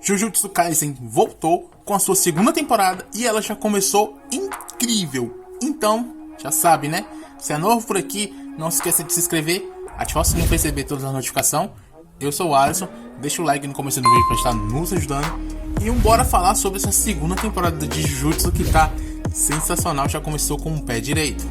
Jujutsu Kaisen voltou com a sua segunda temporada e ela já começou incrível. Então, já sabe, né? Se é novo por aqui, não se esqueça de se inscrever, ativar o sininho para receber todas as notificações. Eu sou o Alisson, deixa o like no começo do vídeo para estar nos ajudando. E bora falar sobre essa segunda temporada de Jujutsu que tá sensacional, já começou com o pé direito.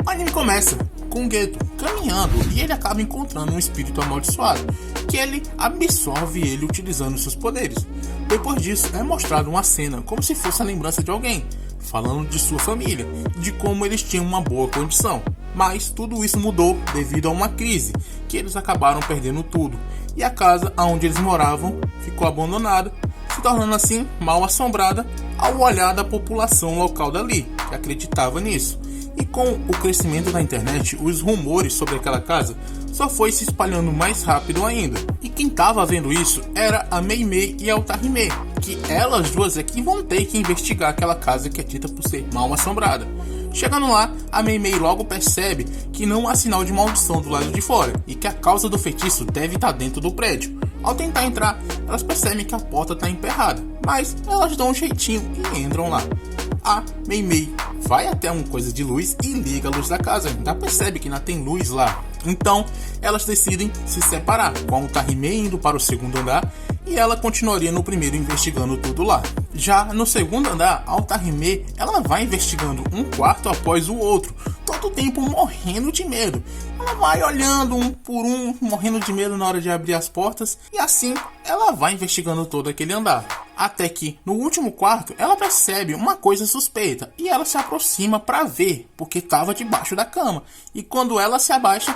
O anime começa com o Geto caminhando e ele acaba encontrando um espírito amaldiçoado, que ele absorve ele utilizando seus poderes. Depois disso é mostrado uma cena como se fosse a lembrança de alguém, falando de sua família, de como eles tinham uma boa condição. Mas tudo isso mudou devido a uma crise, que eles acabaram perdendo tudo, e a casa onde eles moravam ficou abandonada, se tornando assim mal assombrada ao olhar da população local dali, que acreditava nisso. E com o crescimento da internet, os rumores sobre aquela casa só foi se espalhando mais rápido ainda. E quem estava vendo isso era a Mei Mei e a Utahime, que elas duas aqui vão ter que investigar aquela casa que é dita por ser mal assombrada. Chegando lá, a Mei Mei logo percebe que não há sinal de maldição do lado de fora e que a causa do feitiço deve estar dentro do prédio. Ao tentar entrar, elas percebem que a porta está emperrada, mas elas dão um jeitinho e entram lá. A Mei Mei vai até uma coisa de luz e liga a luz da casa, ainda percebe que ainda tem luz lá. Então elas decidem se separar, com a Utahime indo para o segundo andar e ela continuaria no primeiro investigando tudo lá. Já no segundo andar, a Utahime ela vai investigando um quarto após o outro, todo o tempo morrendo de medo. Ela vai olhando um por um, morrendo de medo na hora de abrir as portas, e assim ela vai investigando todo aquele andar. Até que, no último quarto, ela percebe uma coisa suspeita e ela se aproxima para ver, porque estava debaixo da cama. E quando ela se abaixa,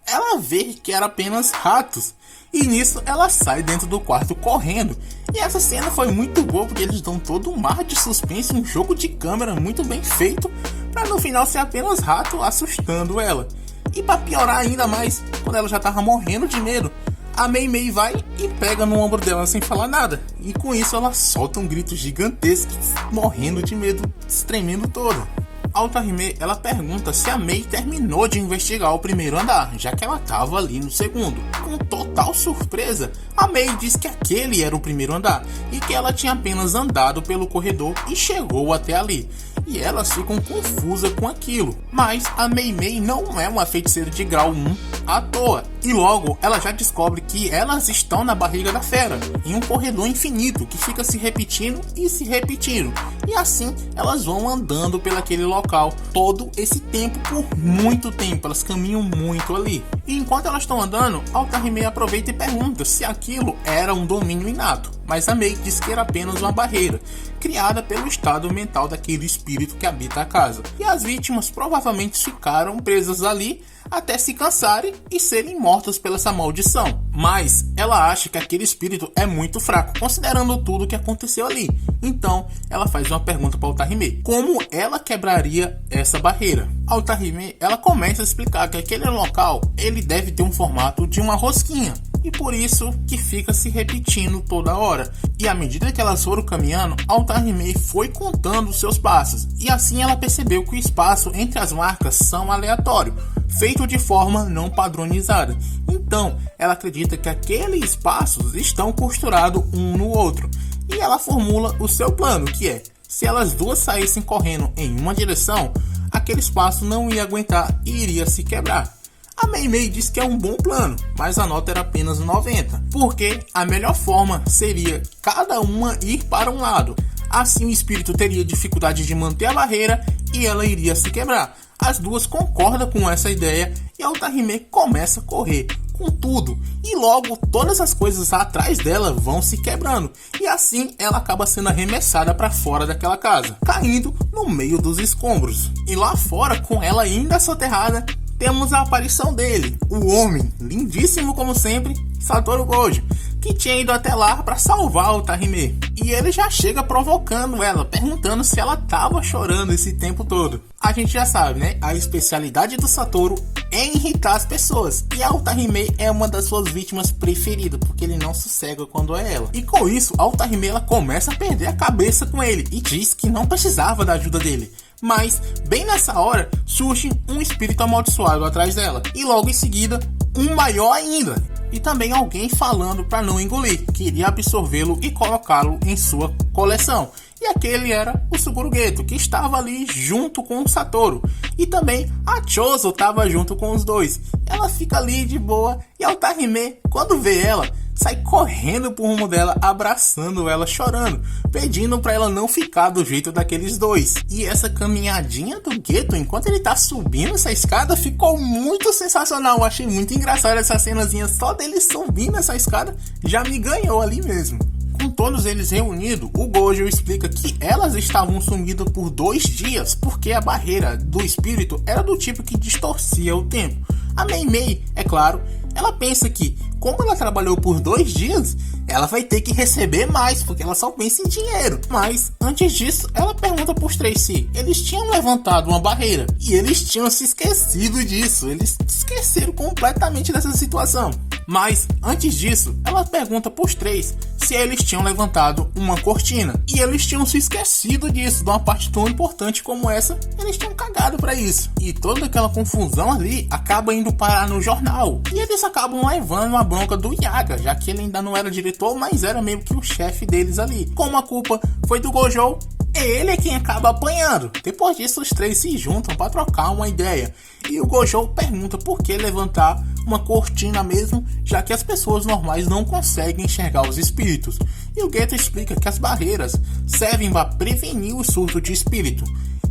ela vê que era apenas ratos. E nisso ela sai dentro do quarto correndo. E essa cena foi muito boa, porque eles dão todo um mar de suspense, um jogo de câmera muito bem feito, para no final ser apenas rato assustando ela. E para piorar ainda mais, quando ela já estava morrendo de medo, a Mei Mei vai e pega no ombro dela sem falar nada. E com isso ela solta um grito gigantesco, morrendo de medo, se tremendo toda. A Utahime ela pergunta se a Mei terminou de investigar o primeiro andar, já que ela estava ali no segundo. Com total surpresa, a Mei diz que aquele era o primeiro andar e que ela tinha apenas andado pelo corredor e chegou até ali. E elas ficam confusas com aquilo. Mas a Mei Mei não é uma feiticeira de grau 1 à toa. E logo ela já descobre que elas estão na barriga da fera, em um corredor infinito que fica se repetindo e se repetindo. E assim elas vão andando pelaquele local todo esse tempo, por muito tempo. Elas caminham muito ali. E enquanto elas estão andando, a Utahime aproveita e pergunta se aquilo era um domínio inato. Mas a Mei diz que era apenas uma barreira, criada pelo estado mental daquele espírito que habita a casa. E as vítimas provavelmente ficaram presas ali até se cansarem e serem mortas pela essa maldição. Mas ela acha que aquele espírito é muito fraco, considerando tudo que aconteceu ali. Então ela faz uma pergunta para a Utahime: como ela quebraria essa barreira? A Utahime ela começa a explicar que aquele local ele deve ter um formato de uma rosquinha, e por isso que fica se repetindo toda hora. E à medida que elas foram caminhando, a Utahime foi contando os seus passos, e assim ela percebeu que o espaço entre as marcas são aleatório, feito de forma não padronizada. Então ela acredita que aqueles espaços estão costurados um no outro, e ela formula o seu plano, que é: se elas duas saíssem correndo em uma direção, aquele espaço não ia aguentar e iria se quebrar. A Mei Mei diz que é um bom plano, mas a nota era apenas 90, porque a melhor forma seria cada uma ir para um lado. Assim o espírito teria dificuldade de manter a barreira e ela iria se quebrar. As duas concordam com essa ideia e a Utahime começa a correr com tudo. E logo todas as coisas atrás dela vão se quebrando. E assim ela acaba sendo arremessada para fora daquela casa, caindo no meio dos escombros. E lá fora, com ela ainda soterrada, temos a aparição dele, o homem, lindíssimo como sempre, Satoru Gojo, que tinha ido até lá para salvar a Utahime. E ele já chega provocando ela, perguntando se ela estava chorando esse tempo todo. A gente já sabe, né? A especialidade do Satoru é irritar as pessoas. E a Utahime é uma das suas vítimas preferidas, porque ele não sossega quando é ela. E com isso, a Utahime ela começa a perder a cabeça com ele e diz que não precisava da ajuda dele. Mas, bem nessa hora, surge um espírito amaldiçoado atrás dela. E logo em seguida, um maior ainda. e também alguém falando para não engolir, que iria absorvê-lo e colocá-lo em sua coleção. E aquele era o Suguru Geto, que estava ali junto com o Satoru. E também a Chozo estava junto com os dois. Ela fica ali de boa e a Otarime, quando vê ela, sai correndo pro rumo dela, abraçando ela, chorando, pedindo para ela não ficar do jeito daqueles dois. E essa caminhadinha do Geto, enquanto ele tá subindo essa escada, ficou muito sensacional. Eu achei muito engraçado essa cenazinha, só dele subindo essa escada, já me ganhou ali mesmo. Com todos eles reunidos, o Gojo explica que elas estavam sumidas por 2 dias porque a barreira do espírito era do tipo que distorcia o tempo. A Mei, é claro, ela pensa que, como ela trabalhou por 2 dias, ela vai ter que receber mais, porque ela só pensa em dinheiro. Mas, antes disso, ela pergunta pros 3 se eles tinham levantado uma barreira. E eles tinham se esquecido disso, eles esqueceram completamente dessa situação. Mas, antes disso, ela pergunta pros 3 se eles tinham levantado uma cortina. E eles tinham se esquecido disso, de uma parte tão importante como essa, eles tinham cagado pra isso. E toda aquela confusão ali acaba indo parar no jornal. E eles acabam levando uma bronca do Yaga, já que ele ainda não era diretor, mas era meio que o chefe deles ali. Como a culpa foi do Gojo, ele é quem acaba apanhando. Depois disso, os 3 se juntam para trocar uma ideia. E o Gojo pergunta por que levantar uma cortina mesmo, já que as pessoas normais não conseguem enxergar os espíritos. E o Geto explica que as barreiras servem para prevenir o surto de espírito.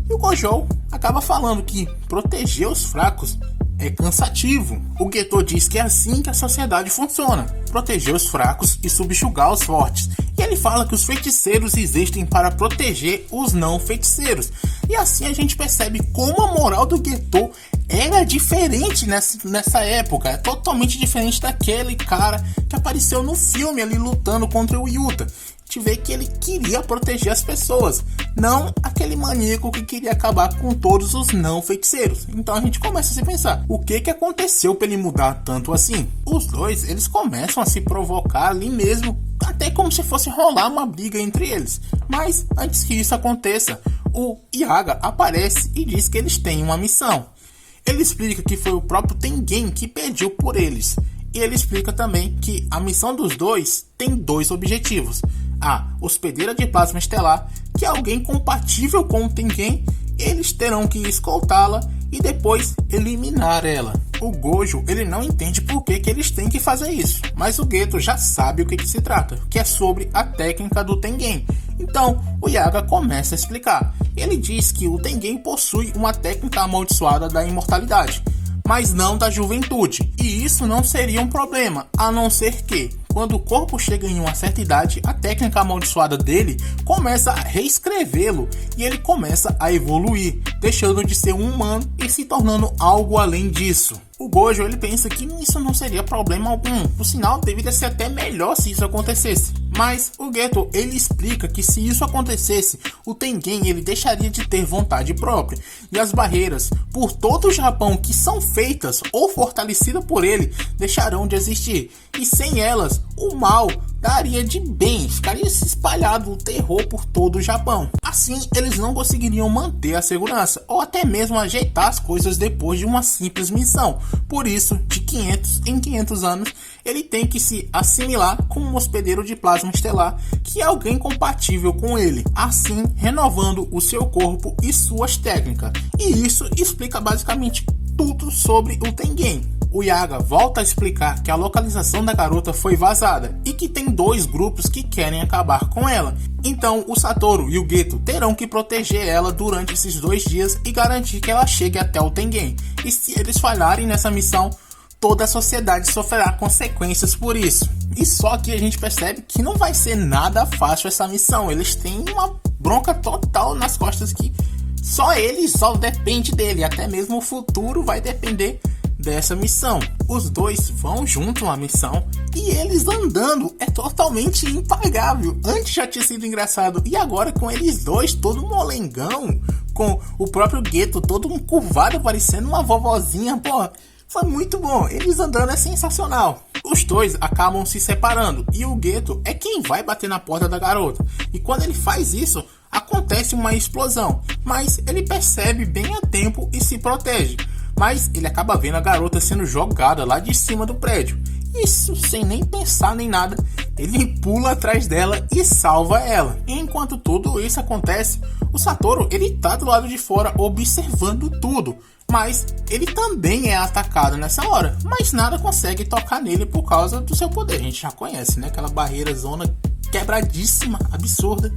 E o Gojo acaba falando que proteger os fracos é cansativo. O Geto diz que é assim que a sociedade funciona: proteger os fracos e subjugar os fortes. E ele fala que os feiticeiros existem para proteger os não feiticeiros. E assim a gente percebe como a moral do Geto era diferente nessa época. É totalmente diferente daquele cara que apareceu no filme ali lutando contra o Yuta. A gente vê que ele queria proteger as pessoas, não aquele maníaco que queria acabar com todos os não feiticeiros. Então a gente começa a se pensar, o que aconteceu para ele mudar tanto assim? Os dois, eles começam a se provocar ali mesmo, até como se fosse rolar uma briga entre eles. Mas antes que isso aconteça, o Yaga aparece e diz que eles têm uma missão. Ele explica que foi o próprio Tengen que pediu por eles. E ele explica também que a missão dos dois tem 2 objetivos: a hospedeira de plasma estelar, que é alguém compatível com o Tengen, eles terão que escoltá-la e depois eliminar ela. O Gojo, ele não entende por que eles têm que fazer isso, mas o Geto já sabe o que se trata, que é sobre a técnica do Tengen. Então o Yaga começa a explicar. Ele diz que o Tengen possui uma técnica amaldiçoada da imortalidade, mas não da juventude. E isso não seria um problema, a não ser que, quando o corpo chega em uma certa idade, a técnica amaldiçoada dele começa a reescrevê-lo e ele começa a evoluir, deixando de ser um humano e se tornando algo além disso. O Gojo, ele pensa que isso não seria problema algum, por sinal deveria ser até melhor se isso acontecesse. Mas o Geto, ele explica que se isso acontecesse, o Tengen, ele deixaria de ter vontade própria, e as barreiras por todo o Japão que são feitas ou fortalecidas por ele deixarão de existir, e sem elas o mal daria de bem, ficaria espalhado o terror por todo o Japão. Assim, eles não conseguiriam manter a segurança, ou até mesmo ajeitar as coisas depois de uma simples missão. Por isso, de 500 em 500 anos, ele tem que se assimilar com um hospedeiro de plasma estelar, que é alguém compatível com ele, assim renovando o seu corpo e suas técnicas. E isso explica basicamente tudo sobre o Tengen. O Yaga volta a explicar que a localização da garota foi vazada e que tem 2 grupos que querem acabar com ela. Então o Satoru e o Geto terão que proteger ela durante esses 2 dias e garantir que ela chegue até o Tengen. E se eles falharem nessa missão, toda a sociedade sofrerá consequências por isso. E só que a gente percebe que não vai ser nada fácil essa missão. Eles têm uma bronca total nas costas que só depende dele. Até mesmo o futuro vai depender dessa missão. Os dois vão junto à missão e eles andando é totalmente impagável. Antes já tinha sido engraçado e agora com eles dois todo molengão, com o próprio Geto todo curvado parecendo uma vovozinha, pô, foi muito bom. Eles andando é sensacional. Os dois acabam se separando e o Geto é quem vai bater na porta da garota. E quando ele faz isso, acontece uma explosão, mas ele percebe bem a tempo e se protege. Mas ele acaba vendo a garota sendo jogada lá de cima do prédio. Isso, sem nem pensar nem nada, ele pula atrás dela e salva ela. Enquanto tudo isso acontece, o Satoru, ele tá do lado de fora observando tudo, mas ele também é atacado nessa hora, mas nada consegue tocar nele por causa do seu poder. A gente já conhece, né? Aquela barreira zona quebradíssima, absurda.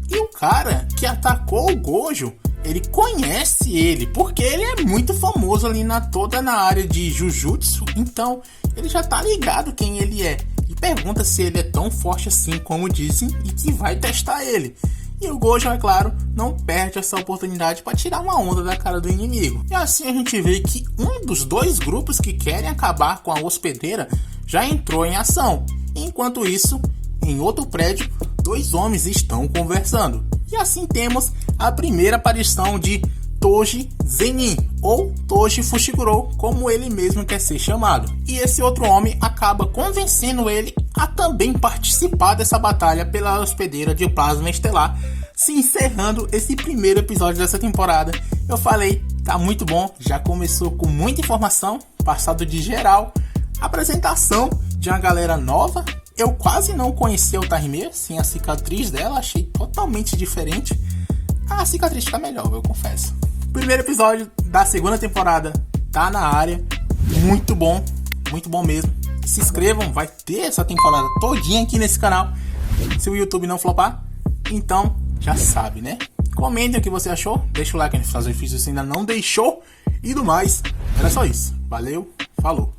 E o cara que atacou o Gojo, ele conhece ele, porque ele é muito famoso ali toda na área de Jujutsu, então ele já tá ligado quem ele é. E pergunta se ele é tão forte assim como dizem e que vai testar ele. E o Gojo, é claro, não perde essa oportunidade para tirar uma onda da cara do inimigo. E assim a gente vê que um dos dois grupos que querem acabar com a hospedeira já entrou em ação. Enquanto isso, em outro prédio, dois homens estão conversando. E assim temos a primeira aparição de Toji Zenin, ou Toji Fushiguro, como ele mesmo quer ser chamado. E esse outro homem acaba convencendo ele a também participar dessa batalha pela hospedeira de Plasma Estelar, se encerrando esse primeiro episódio dessa temporada. Eu falei, tá muito bom, já começou com muita informação, passado de geral, apresentação de uma galera nova. Eu quase não conhecia o Tarime, sem a cicatriz dela, achei totalmente diferente. A cicatriz tá melhor, eu confesso. Primeiro episódio da segunda temporada tá na área, muito bom mesmo. Se inscrevam, vai ter essa temporada todinha aqui nesse canal, se o YouTube não flopar. Então, já sabe, né? Comentem o que você achou, deixa o like se você ainda não deixou. E do mais, era só isso. Valeu, falou.